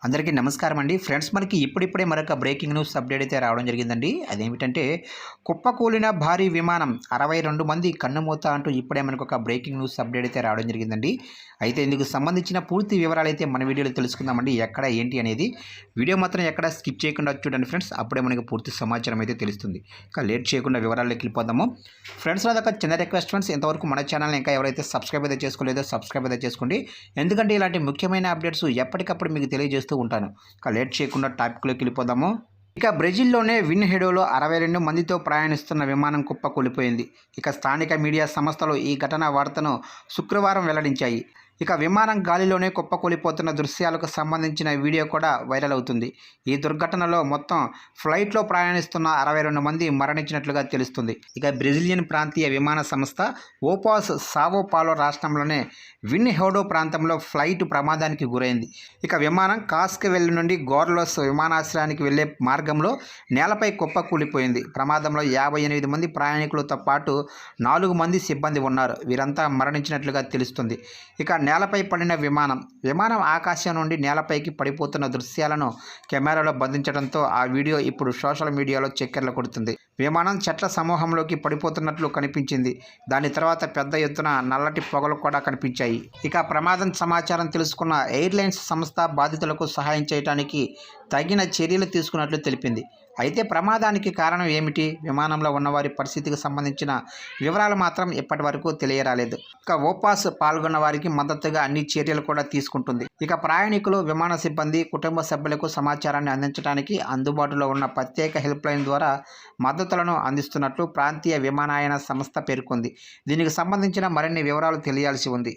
అందరికీ నమస్కారం అండి ఫ్రెండ్స్. మనకి ఇప్పుడిప్పుడే మరొక బ్రేకింగ్ న్యూస్ అప్డేట్ అయితే రావడం జరిగిందండి. అదేమిటంటే కుప్పకూలిన భారీ విమానం 62 మంది కన్నుమూత అంటూ ఇప్పుడే మనకు ఒక బ్రేకింగ్ న్యూస్ అప్డేట్ అయితే రావడం జరిగిందండి. అయితే ఇందుకు సంబంధించిన పూర్తి వివరాలు అయితే మన వీడియోలో తెలుసుకుందామండి. ఎక్కడ ఏంటి అనేది వీడియో మాత్రం ఎక్కడ స్కిప్ చేయకుండా చూడండి ఫ్రెండ్స్. అప్పుడే మనకి పూర్తి సమాచారం అయితే తెలుస్తుంది. ఇక లేట్ చేయకుండా వివరాల్లోకి వెళ్ళిపోదాము. ఫ్రెండ్స్, అదొక చిన్న రిక్వెస్ట్ ఫ్రెండ్స్, ఇంతవరకు మన ఛానల్ని ఇంకా ఎవరైతే సబ్స్క్రైబ్ అయితే చేసుకోలేదో సబ్స్క్రైబ్ అయితే చేసుకోండి. ఎందుకంటే ఇలాంటి ముఖ్యమైన అప్డేట్స్ ఎప్పటికప్పుడు మీకు తెలియజేస్తూ ఉంటాను. ఇక లేట్ చేయకుండా టాపిక్లోకి వెళ్ళిపోదాము. ఇక బ్రెజిల్లోనే విన్హెడోలో 62 మందితో ప్రయాణిస్తున్న విమానం కుప్పకూలిపోయింది. ఇక స్థానిక మీడియా సంస్థలు ఈ ఘటన వార్తను శుక్రవారం వెల్లడించాయి. ఇక విమానం గాలిలోనే కుప్పకూలిపోతున్న దృశ్యాలకు సంబంధించిన వీడియో కూడా వైరల్ అవుతుంది. ఈ దుర్ఘటనలో మొత్తం ఫ్లైట్లో ప్రయాణిస్తున్న 62 మంది మరణించినట్లుగా తెలుస్తుంది. ఇక బ్రెజిలియన్ ప్రాంతీయ విమాన సంస్థ ఓపాస్ సావో పాలో రాష్ట్రంలోనే విన్హెడో ప్రాంతంలో ఫ్లైట్ ప్రమాదానికి గురైంది. ఇక విమానం కాస్కెవెల్ నుండి గోర్లోస్ విమానాశ్రయానికి వెళ్లే మార్గంలో నేలపై కుప్పకూలిపోయింది. ప్రమాదంలో 58 మంది ప్రయాణికులతో పాటు 4 మంది సిబ్బంది ఉన్నారు. వీరంతా మరణించినట్లుగా తెలుస్తుంది. ఇక నేలపై పడిన విమానం ఆకాశం నుండి నేలపైకి పడిపోతున్న దృశ్యాలను కెమెరాలో బంధించడంతో ఆ వీడియో ఇప్పుడు సోషల్ మీడియాలో చక్కర్లు కొడుతుంది. విమానం చెట్ల సమూహంలోకి పడిపోతున్నట్లు కనిపించింది. దాని తర్వాత పెద్ద ఎత్తున నల్లటి పొగలు కూడా కనిపించాయి. ఇక ప్రమాదం సమాచారం తెలుసుకున్న ఎయిర్లైన్స్ సంస్థ బాధితులకు సహాయం చేయడానికి తగిన చర్యలు తీసుకున్నట్లు తెలిపింది. అయితే ప్రమాదానికి కారణం ఏమిటి, విమానంలో ఉన్నవారి పరిస్థితికి సంబంధించిన వివరాలు మాత్రం ఇప్పటి వరకు తెలియరాలేదు. ఇక ఓపాస్ పాల్గొన్న వారికి మద్దతుగా అన్ని చర్యలు కూడా తీసుకుంటుంది. ఇక ప్రయాణికులు, విమాన సిబ్బంది, కుటుంబ సభ్యులకు సమాచారాన్ని అందించడానికి అందుబాటులో ఉన్న ప్రత్యేక హెల్ప్ లైన్ ద్వారా మద్దతులను అందిస్తున్నట్లు ప్రాంతీయ విమానయాన సంస్థ పేర్కొంది. దీనికి సంబంధించిన మరిన్ని వివరాలు తెలియాల్సి ఉంది.